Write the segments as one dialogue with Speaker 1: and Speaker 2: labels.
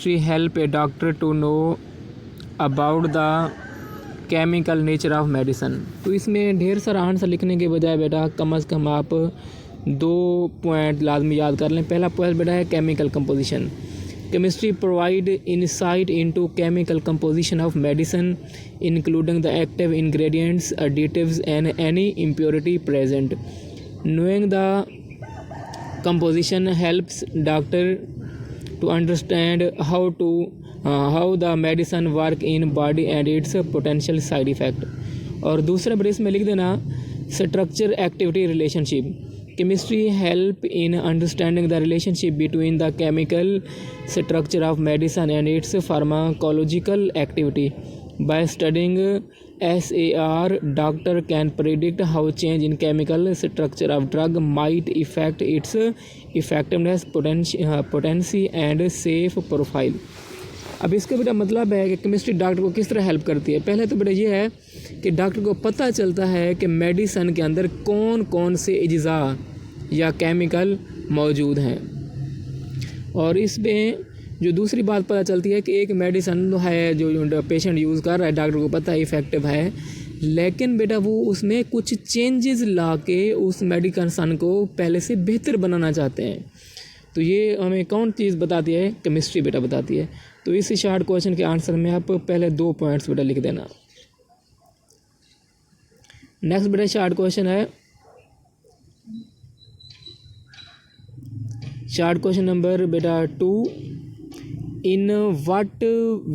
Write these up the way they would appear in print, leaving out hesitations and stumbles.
Speaker 1: chemistry help a doctor to know about the chemical nature of medicine. तो इसमें ढेर सारा आंसर लिखने के बजाय बेटा कम से कम आप 2 पॉइंट लाजमी याद कर लें। पहला पॉइंट बेटा है chemical composition. Chemistry provide insight into chemical composition of medicine including the active ingredients, additives and any impurity present. Knowing the composition helps doctor to understand how the medicine work in body and its potential side effect। और दूसरे brace में लिख देना structure activity relationship. Chemistry help in understanding the relationship between the chemical structure of medicine and it's pharmacological activity. By studying SAR, doctor can predict how change in chemical structure of drug might affect its effectiveness, potency and safe profile। अब इसका बेटा मतलब है कि chemistry doctor को किस तरह help करती है। पहले तो बेटा ये है कि डॉक्टर को पता चलता है कि मेडिसिन के अंदर कौन कौन से अज्जा या केमिकल मौजूद हैं, और इसमें जो दूसरी बात पता चलती है कि एक मेडिसिन है जो पेशेंट यूज़ कर रहा है, डॉक्टर को पता है इफ़ेक्टिव है, लेकिन बेटा वो उसमें कुछ चेंजेस ला के उस मेडिसिन को पहले से बेहतर बनाना चाहते हैं। तो ये हमें कौन चीज़ बताती है? केमिस्ट्री बेटा बताती है। तो इस शार्ट क्वेश्चन के आंसर में आप पहले 2 पॉइंट्स बेटा लिख देना। नेक्स्ट बेटा शार्ट क्वेश्चन है, शार्ट क्वेश्चन नंबर बेटा 2। In what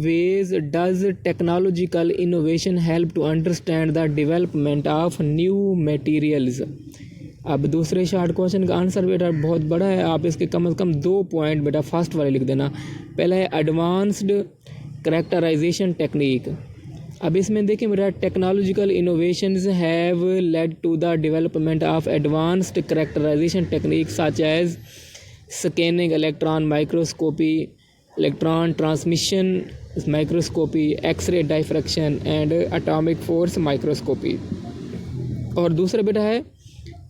Speaker 1: ways does technological innovation help to understand the development of new materials? अब दूसरे शार्ट क्वेश्चन का आंसर बेटा बहुत बड़ा है, आप इसके कम से कम 2 पॉइंट बेटा फर्स्ट वाले लिख देना। पहला है एडवांस्ड करैक्टराइजेशन टेक्निक। अब इसमें देखिए बेटा technological innovations have led to the development of advanced characterisation technique such as scanning, electron microscopy, electron transmission microscopy, X ray diffraction and atomic force microscopy. और दूसरा बेटा है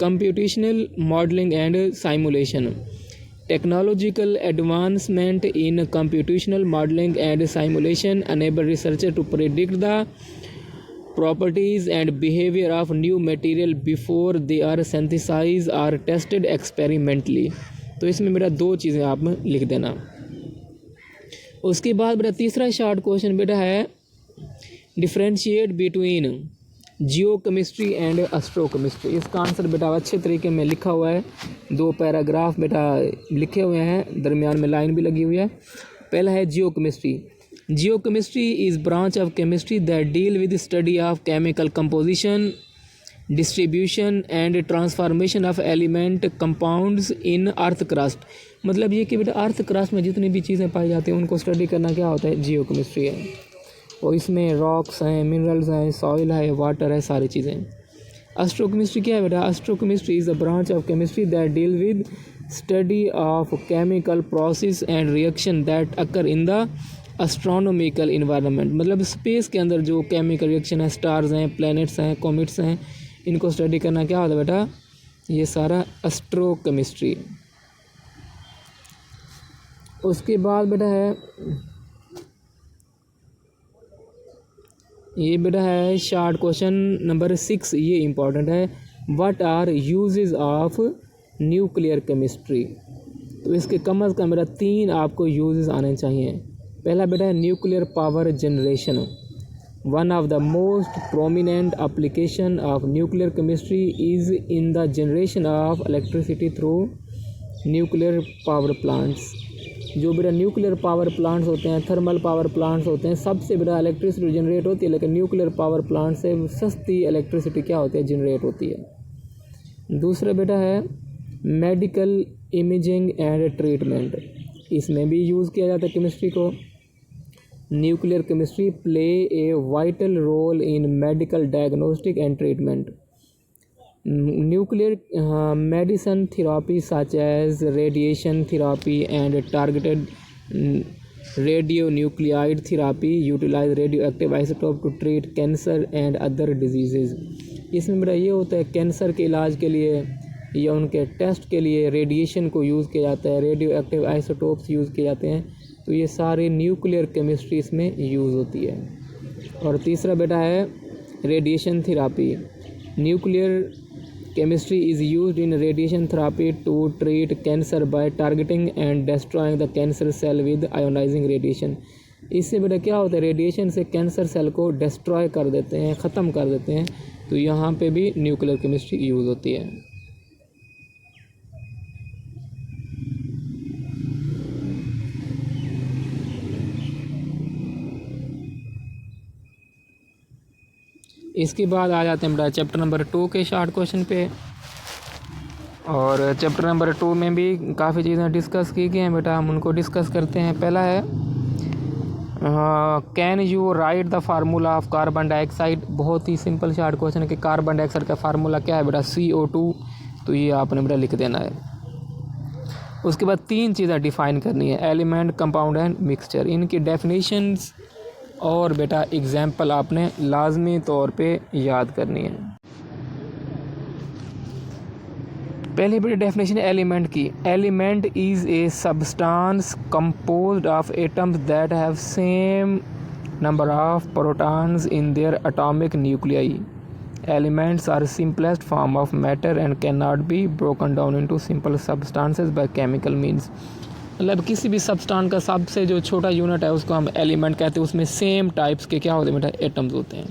Speaker 1: computational modelling and simulation. Technological advancement in computational modelling and simulation enable researcher to predict the properties and behaviour of new material before they are synthesised और tested experimentally. तो इसमें मेरा 2 चीज़ें आप लिख देना। उसके बाद बेटा तीसरा शार्ट क्वेश्चन बेटा है differentiate between Jio chemistry and एस्ट्रोकेमिस्ट्री। इसका आंसर बेटा अच्छे तरीके में लिखा हुआ है, 2 पैराग्राफ बेटा लिखे हुए हैं, दरमियान में लाइन भी लगी हुई है। पहला है geochemistry. Geochemistry is branch of chemistry that deal with study of chemical composition, distribution and transformation of element compounds in earth crust. मतलब ये कि बेटा अर्थ क्रस्ट में जितनी भी चीज़ें पाई जाती हैं उनको स्टडी करना क्या होता है? जियो केमिस्ट्री है। और इसमें रॉक्स हैं, मिनरल्स हैं, सॉइल है, वाटर है, सारी चीज़ें। एस्ट्रोकेमिस्ट्री क्या है बेटा? एस्ट्रोकेमिस्ट्री is a branch of chemistry that deal with study of chemical process and reaction that occur in the astronomical environment. मतलब स्पेस के अंदर जो केमिकल रिएक्शन है, स्टार्स हैं, प्लैनेट्स हैं, कॉमेट्स हैं, इनको स्टडी करना क्या होता है बेटा? ये सारा एस्ट्रोकेमिस्ट्री। उसके बाद बेटा है ये बेटा है शार्ट क्वेश्चन नंबर 6। ये इम्पॉर्टेंट है। What are uses of nuclear chemistry? तो इसके कम से कम बेटा 3 आपको यूजेस आने चाहिए। पहला बेटा है nuclear power generation. One of the most prominent application of nuclear chemistry is in the generation of electricity through nuclear power plants। जो बेटा न्यूक्लियर पावर प्लांट्स होते हैं, थर्मल पावर प्लांट्स होते हैं, सबसे बेटा इलेक्ट्रिसिटी जनरेट होती है, लेकिन न्यूक्लियर पावर प्लांट से सस्ती इलेक्ट्रिसिटी क्या होती है? जनरेट होती है। दूसरा बेटा है मेडिकल इमेजिंग एंड ट्रीटमेंट। इसमें भी यूज़ किया जाता है केमिस्ट्री को। Nuclear chemistry play a vital role in medical diagnostic and treatment. Nuclear medicine therapy such as radiation therapy and targeted radionuclide therapy utilise radioactive isotope to treat cancer and other disease. इसमें मेरा ये होता है cancer के इलाज के लिए या उनके टेस्ट के लिए रेडिएशन को यूज़ किया जाता है, रेडियो एक्टिव आइसोटोप्स यूज़ किए जाते हैं तो ये सारे न्यूक्लियर केमिस्ट्री इसमें यूज़ होती है। और तीसरा बेटा है radiation therapy. Nuclear chemistry is used in radiation therapy to treat cancer by targeting and destroying the cancer cell with ionising radiation. इससे बेटा क्या होता है, रेडिएशन से कैंसर सेल को डिस्ट्रॉय कर देते हैं, ख़त्म कर देते हैं। तो यहाँ पे भी न्यूक्लियर केमिस्ट्री यूज़ होती है। इसके बाद आ जाते हैं बेटा चैप्टर नंबर 2 के शॉर्ट क्वेश्चन पे। और चैप्टर नंबर 2 में भी काफ़ी चीज़ें डिस्कस की गई हैं बेटा, हम उनको डिस्कस करते हैं। पहला है can you right the formula of carbon dioxide. बहुत ही सिंपल शॉर्ट क्वेश्चन है कि कार्बन डाइऑक्साइड का फार्मूला क्या है बेटा, CO2। तो ये आपने बेटा लिख देना है। उसके बाद 3 चीज़ें डिफाइन करनी है, एलिमेंट, कंपाउंड एंड मिक्सचर। इनकी डेफिनेशंस और बेटा एग्जाम्पल आपने लाजमी तौर पे याद करनी है। पहली बेटा डेफिनेशन एलिमेंट की। Element is a substance composed of atoms that have same number of protons in their atomic nuclei. Elements are simplest form of matter and can not be broken down into simple substances by chemical means. मतलब किसी भी substance का सबसे जो छोटा unit है उसको हम एलिमेंट कहते हैं। उसमें सेम टाइप्स के क्या होते हैं बेटा, एटम्स होते हैं।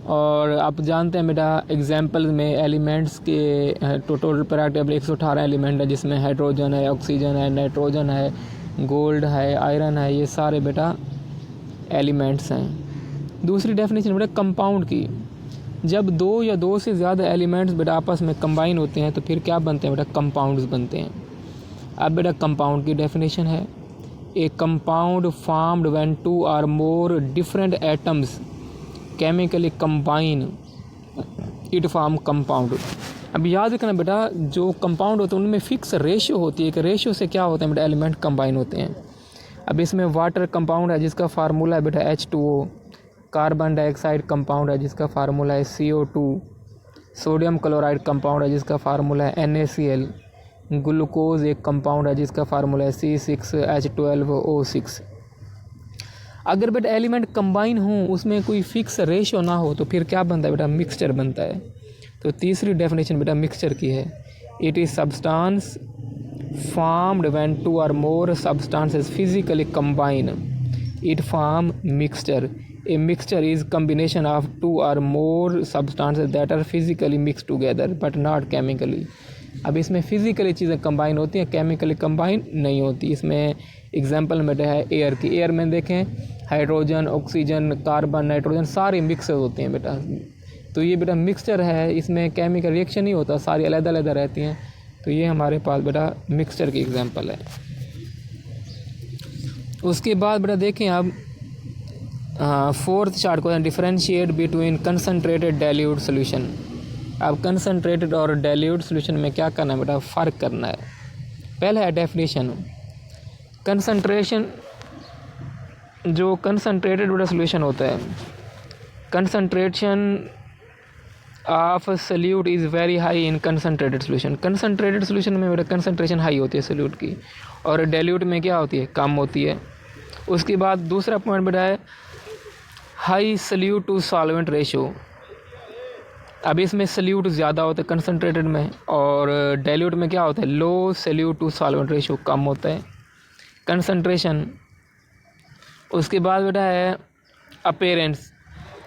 Speaker 1: और आप जानते हैं बेटा एग्जाम्पल में एलिमेंट्स के टोटल पैराग्राफ 118 एलिमेंट है, जिसमें हाइड्रोजन है, ऑक्सीजन है, नाइट्रोजन है, गोल्ड है, आयरन है, ये सारे बेटा एलिमेंट्स हैं। दूसरी डेफिनेशन बेटा कंपाउंड की। जब 2 या 2 से ज़्यादा एलिमेंट्स बेटा आपस में कंबाइन होते हैं तो फिर क्या बनते हैं बेटा, कंपाउंड्स बनते हैं। अब बेटा कंपाउंड की डेफिनेशन है, ए compound formed when 2 or more different atoms chemically combine it form compound. अब याद रखना बेटा जो कंपाउंड होते हैं उनमें फिक्स रेशियो होती है कि रेशियो से क्या होते हैं बेटा, एलिमेंट कंबाइन होते हैं। अब इसमें वाटर कंपाउंड है जिसका फार्मूला है बेटा H2O, कार्बन डाइऑक्साइड कंपाउंड है जिसका फार्मूला है CO2, सोडियम क्लोराइड कंपाउंड है जिसका फार्मूला है NaCl, ग्लूकोज एक कंपाउंड है जिसका फार्मूला है C6H12O6। अगर बेटा एलिमेंट कंबाइन हो, उसमें कोई फिक्स रेशियो ना हो, तो फिर क्या बनता है बेटा, मिक्सचर बनता है। तो तीसरी डेफिनेशन बेटा मिक्सचर की है, it is substance formed when 2 or more substances physically combine it form mixture. A mixture is combination of 2 or more substances that are physically mix together but not chemically. अब इसमें physically चीज़ें combine होती हैं, chemically combine नहीं होती। इसमें example में है एयर की। एयर में देखें हाइड्रोजन, ऑक्सीजन, कार्बन, नाइट्रोजन सारे मिक्स होते हैं बेटा। तो ये बेटा मिक्सचर है, इसमें केमिकल रिएक्शन नहीं होता, सारी अलग-अलग रहती हैं। तो ये हमारे पास बेटा मिक्सचर की एग्जांपल है। उसके बाद बेटा देखें अब 4th chart question, differentiate between concentrated dilute solution. अब कंसनट्रेटेड और डाइल्यूट सोल्यूशन में क्या करना है बेटा, फ़र्क करना है। पहला है डेफिनेशन, कंसनट्रेशन जो कंसनट्रेटेड बेटा सोल्यूशन होता है, concentration of solute is very high in concentrated solution. Concentrated solution में बेटा कंसनट्रेशन हाई होती है सोल्यूट की, और डाइल्यूट में क्या होती है, कम होती है। उसके बाद दूसरा पॉइंट बेटा है high solute to solvent ratio. अब इसमें सोल्यूट ज़्यादा होता है कंसनट्रेटेड में, और डाइल्यूट में क्या होता है, लो सोल्यूट टू सॉल्वेंट रेशियो, कम होता है कंसनट्रेशन। उसके बाद बेटा है अपीयरेंस,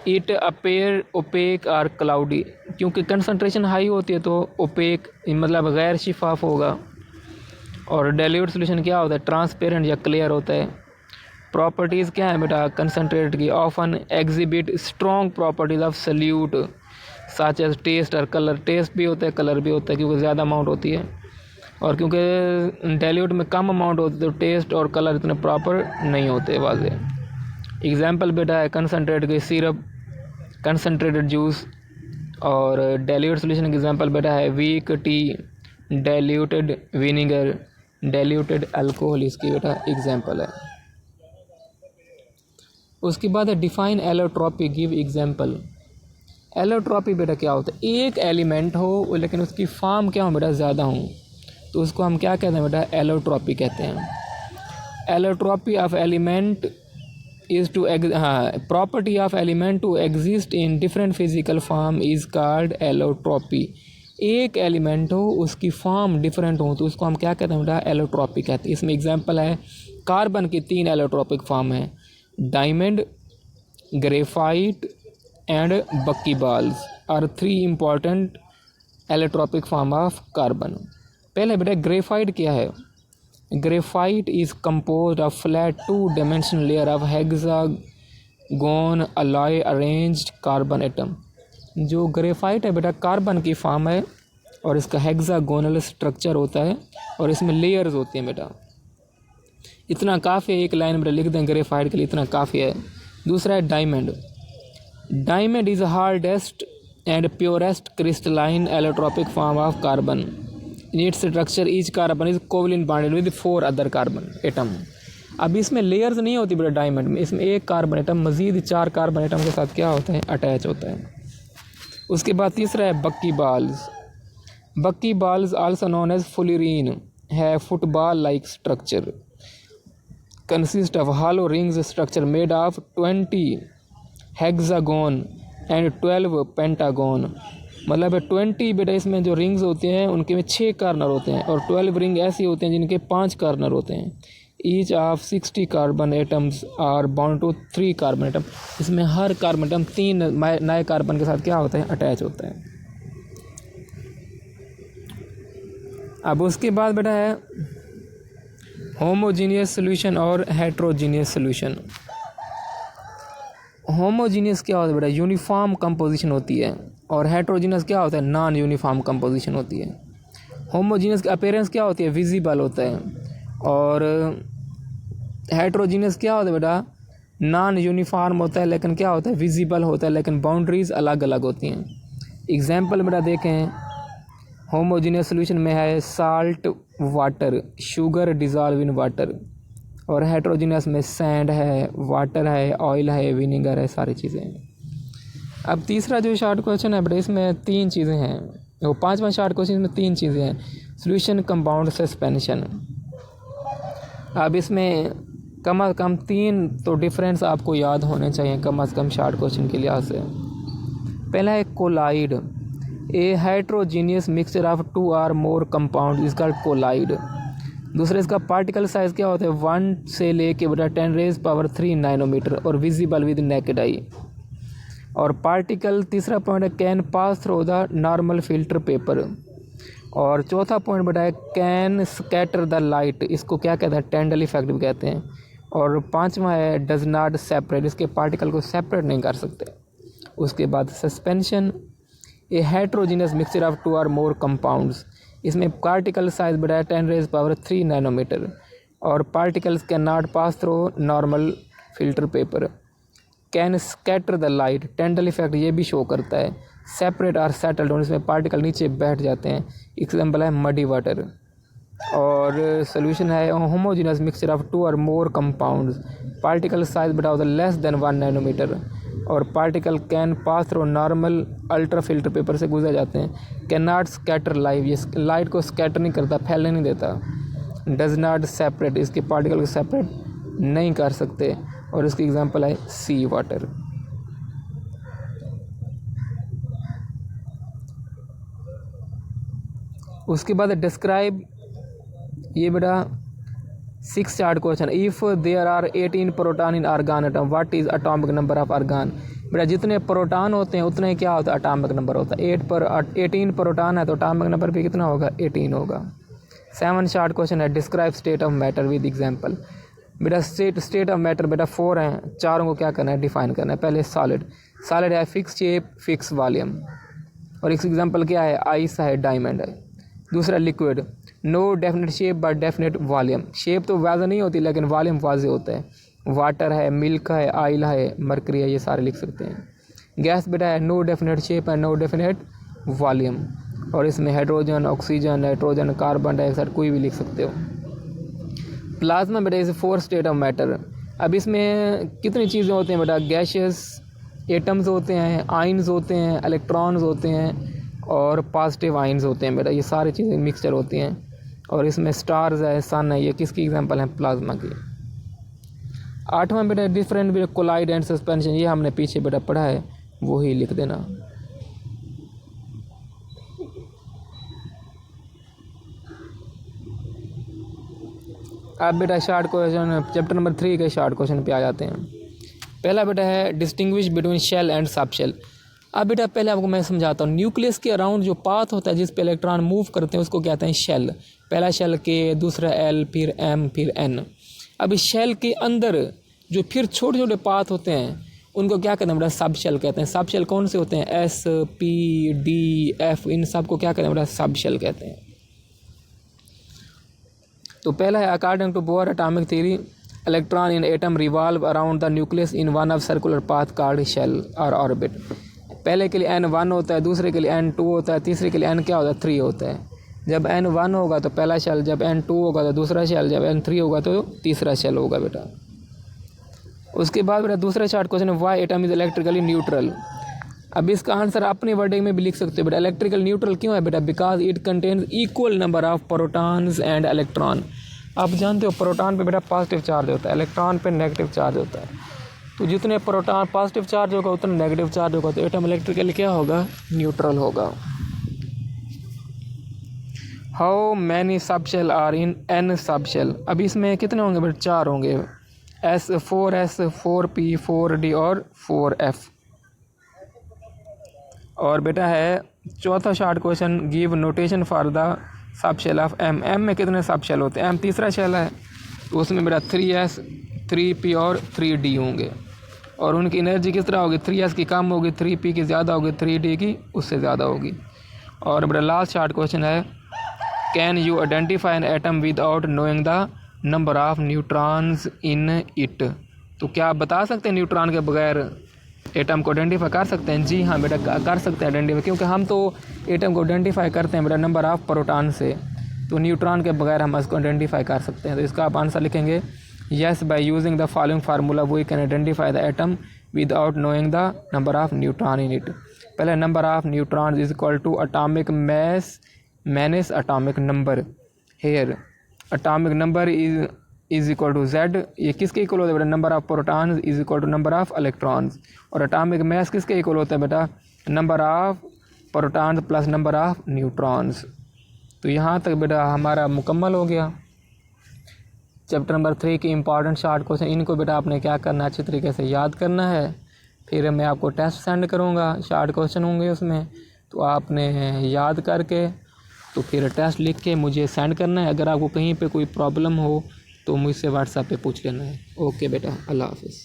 Speaker 1: इट अपेयर ओपेक और क्लाउडी। क्योंकि कंसनट्रेशन हाई होती है तो ओपेक मतलब गैर शिफाफ होगा, और डाइल्यूट सोल्यूशन क्या होता है, ट्रांसपेरेंट या क्लियर होता है। प्रॉपर्टीज़ क्या है बेटा कंसनट्रेटेड की, often exhibit strong properties of solute such as taste or colour. Taste भी होता है, कलर भी होता है, क्योंकि ज़्यादा अमाउंट होती है, और क्योंकि डाइल्यूट में कम अमाउंट होती है तो टेस्ट और कलर इतने प्रॉपर नहीं होते वाजे। एग्जाम्पल बेटा है कंसनट्रेट की सिरप, कंसनट्रेटेड जूस, और डाइल्यूट सोल्यूशन का एग्जाम्पल बेटा है weak tea, diluted vinegar, diluted alcohol, इसकी बेटा एग्जाम्पल है। उसके बाद है define allotropy, give example. Allotropy बेटा क्या होता है, एक एलिमेंट हो लेकिन उसकी फॉर्म क्या हो बेटा, ज़्यादा हो, तो उसको हम क्या कहते हैं बेटा, एलोट्रॉपी कहते हैं। Allotropy of element is to property of element to exist in different physical form is called allotropy. एक एलिमेंट हो उसकी फॉर्म डिफरेंट हो तो उसको हम क्या कहते हैं बेटा, एलोट्रॉपी कहते हैं। इसमें एग्जांपल है कार्बन की 3 एलोट्रॉपिक फॉर्म है, diamond, graphite and buckyballs are 3 important allotropic form of carbon. पहले बेटा ग्रेफाइट क्या है? Graphite is composed of flat 2-dimensional layer of hexagon alloy arranged carbon atom. जो ग्रेफाइट है बेटा कार्बन की फॉर्म है और इसका हेक्सागोनल स्ट्रक्चर होता है और इसमें लेयर्स होती हैं बेटा। इतना काफ़ी है, एक लाइन में लिख दें ग्रेफाइट के लिए, इतना काफ़ी है। दूसरा है diamond. Diamond is hardest and purest crystalline allotropic form of carbon. In its structure each carbon is covalent bonded with 4 other carbon atom. अब इसमें लेयर्स नहीं होती बेटा डायमंड में, इसमें एक कार्बन एटम मजीद 4 कार्बन एटम के साथ क्या होता है, अटैच होता है। उसके बाद तीसरा है बक्कीबाल्स। बक्कीबाल्स आल्सो नोन एज फुलिरीन है football like structure, consist of hollow rings structure made of 20 hexagon and 12 pentagon। मतलब 20 बेटा इसमें जो रिंग्स होते हैं उनके में 6 कार्नर होते हैं और 12 रिंग ऐसी होते हैं जिनके 5 कार्नर होते हैं। Each of 60 carbon atoms are bound to 3 carbon atom. इसमें हर कार्बन एटम 3 नए कार्बन के साथ क्या होता है, अटैच होता है। अब उसके बाद बेटा है होमोजीनियस सोल्यूशन और हेट्रोजीनियस सोल्यूशन। होमोजीनियस क्या होता है बेटा, यूनिफॉर्म कंपोजिशन होती है, और हेट्रोजीनियस क्या होता है, नॉन यूनिफॉर्म कंपोजिशन होती है। होमोजीनियस की अपीयरेंस क्या होती है, विजिबल होता है, और हेट्रोजीनियस क्या होता है बेटा, नॉन यूनिफॉर्म होता है लेकिन क्या होता है, विजिबल होता है लेकिन बाउंड्रीज अलग अलग होती हैं। एग्जाम्पल बेटा देखें, होमोजीनियस सोल्यूशन में है salt water, sugar dissolve in water, और हेट्रोजीनियस में सैंड है, वाटर है, ऑयल है, विनेगर है, सारी चीज़ें हैं। अब तीसरा जो शॉर्ट क्वेश्चन है बेटा इसमें 3 चीज़ें हैं, वो 5वां शॉर्ट क्वेश्चन में 3 चीज़ें हैं, सोल्यूशन, कंपाउंड, सस्पेंशन। अब इसमें कम से कम 3 तो डिफरेंस आपको याद होने चाहिए कम से कम शॉर्ट क्वेश्चन के लिहाज से। पहला है colloid, a heterogeneous mixture of 2 or more compound is called colloid. दूसरा इसका पार्टिकल साइज़ क्या होता है, 1 से लेके बेटा 10⁻³ नैनोमीटर और विजिबल विद नेकेड आई। और पार्टिकल, तीसरा पॉइंट है can pass through the normal filter paper. और चौथा पॉइंट बेटा है कैन स्कैटर द लाइट, इसको क्या कहते हैं, टेंडल इफेक्ट भी कहते हैं। और 5वां है डज नॉट सेपरेट, इसके पार्टिकल को सेपरेट नहीं कर सकते। उसके बाद suspension, a heterogeneous mixture of 2 or more compounds, इसमें पार्टिकल साइज बेटा है 10⁻³ नैनोमीटर, और particles can not pass through normal filter paper. Can scatter the light, Tyndall effect ये भी शो करता है। सेपरेट और सेटल डाउन, इसमें पार्टिकल नीचे बैठ जाते हैं, एग्जाम्पल है मडी वाटर। और सोल्यूशन है homogeneous mixture of 2 or more compounds, particle size बेटा होता है लेस देन 1 नैनोमीटर, और particle can pass through normal ultra filter paper से गुजर जाते हैं। कैन नॉट स्कैटर लाइट, ये लाइट को स्कैटर नहीं करता, फैलने नहीं देता। डज नॉट सेपरेट, इसके पार्टिकल को सेपरेट नहीं कर सकते, और इसकी एग्जांपल है सी वाटर। उसके बाद डिस्क्राइब, ये बेटा 6 chart question, if there are 18 proton in argon atom what is atomic number of argon. बेटा जितने प्रोटॉन होते हैं उतने क्या होता है, एटॉमिक नंबर होता है। 18 प्रोटॉन है तो एटॉमिक नंबर भी कितना होगा, 18 होगा। 7 शार्ट क्वेश्चन है describe state of matter with example. बेटा स्टेट ऑफ मैटर बेटा 4 हैं, चारों को क्या करना है, डिफाइन करना है। पहले सॉलिड, सॉलिड है फिक्स शेप फिक्स वॉल्यूम, और एक एग्जाम्पल क्या है, आइस है, डायमंड है। दूसरा liquid, no definite shape but definite volume, shape तो वाज़ नहीं होती लेकिन वॉल्यूम वाज़े होता है। वाटर है, मिल्क है, ऑयल है, मरकरी है, ये सारे लिख सकते हैं। गैस बेटा है नो डेफिनेट शेप है, नो डेफिनेट वॉल्यूम, और इसमें hydrogen, oxygen, nitrogen, carbon dioxide कोई भी लिख सकते हो। प्लाज्मा बेटा इज 4 स्टेट ऑफ मैटर। अब इसमें कितनी चीज़ें होती हैं बेटा, गैशियस एटम्स होते हैं, आइंस होते हैं, इलेक्ट्रॉन्स होते हैं, और पॉजिटिव आइंस होते हैं बेटा, ये सारी चीज़ें मिक्सचर होती हैं। और इसमें स्टार्स है, सन है, ये किसकी एग्जांपल है, प्लाज्मा की। 8वां बेटा डिफरेंट बेटा कोलाइड एंड सस्पेंशन, ये हमने पीछे बेटा पढ़ा है, वही लिख देना। अब बेटा शॉर्ट क्वेश्चन चैप्टर नंबर 3 के शॉर्ट क्वेश्चन पे आ जाते हैं। पहला बेटा है distinguish between shell and subshell. अब बेटा पहले आपको मैं समझाता हूँ, न्यूक्लियस के अराउंड जो पाथ होता है जिस पे इलेक्ट्रॉन मूव करते हैं उसको कहते हैं शेल। पहला शेल के, दूसरा एल, फिर एम, फिर एन। अब इस शेल के अंदर जो फिर छोटे छोटे पाथ होते हैं उनको क्या कहते हैं बेटा, सब शेल कहते हैं। सब शेल कौन से होते हैं, एस, पी, डी, एफ, इन सब को क्या कहते हैं बेटा, सब शेल कहते हैं। तो पहला है according to Bohr atomic theory electron in atom revolve around the nucleus in one of circular path called shell or orbit. पहले के लिए n1 होता है, दूसरे के लिए n2 होता है, तीसरे के लिए n क्या होता है, 3 होता है। जब n1 होगा तो पहला शेल, जब n2 होगा तो दूसरा शेल, जब n3 होगा तो तीसरा शेल होगा बेटा। उसके बाद बेटा दूसरा शॉर्ट क्वेश्चन है Y atom is electrically neutral. अब इसका आंसर अपनी वर्डिंग में भी लिख सकते हो बेटा। इलेक्ट्रिकल न्यूट्रल क्यों है बेटा, because it contains equal number of protons and electron. आप जानते हो प्रोटॉन पे बेटा पॉजिटिव चार्ज होता है, इलेक्ट्रॉन पे नेगेटिव चार्ज होता है। तो जितने प्रोटॉन पॉजिटिव चार्ज होगा उतना नेगेटिव चार्ज होगा, तो एटम इलेक्ट्रिकली क्या होगा, न्यूट्रल होगा। How many subshell are in N subshell. अब इसमें कितने होंगे बेटा, 4 होंगे, S, 4P, 4D और 4F। और बेटा है चौथा short question, give notation for the subshell of M. M में कितने सब शेल होते हैं, एम तीसरा शेल है तो उसमें बेटा 3S, 3P और 3D होंगे। और उनकी एनर्जी किस तरह होगी, 3S की कम होगी, 3P की ज़्यादा होगी, 3D की उससे ज़्यादा होगी। और बेटा लास्ट शॉर्ट क्वेश्चन है, can you identify an atom without knowing the number of neutrons in it. तो क्या आप बता सकते हैं न्यूट्रॉन के बगैर एटम को आइडेंटिफाई कर सकते हैं। जी हाँ बेटा कर सकते हैं आइडेंटिफाई, क्योंकि हम तो एटम को आइडेंटिफाई करते हैं बेटा नंबर ऑफ प्रोटॉन से, तो न्यूट्रॉन के बगैर हम इसको आइडेंटिफाई कर सकते हैं। तो इसका आप आंसर लिखेंगे yes, by using the following formula we can identify the atom without knowing the number of neutron in it. पहले number of neutron is equal to atomic mass minus atomic number. Here atomic number is equal to Z। ये किसके equal होता है बेटा, number of protons is equal to number of electrons. और atomic mass किसके equal होता है बेटा, number of protons plus number of neutrons. तो यहाँ तक बेटा हमारा मुकम्मल हो गया चैप्टर नंबर 3 की इंपॉर्टेंट शॉर्ट क्वेश्चन। इनको बेटा आपने क्या करना है, अच्छी तरीके से याद करना है। फिर मैं आपको टेस्ट सेंड करूँगा, शॉर्ट क्वेश्चन होंगे उसमें, तो आपने याद करके तो फिर टेस्ट लिख के मुझे सेंड करना है। अगर आपको कहीं पे कोई प्रॉब्लम हो तो मुझसे व्हाट्सएप पे पूछ लेना है। ओके बेटा, अल्लाह हाफिज़।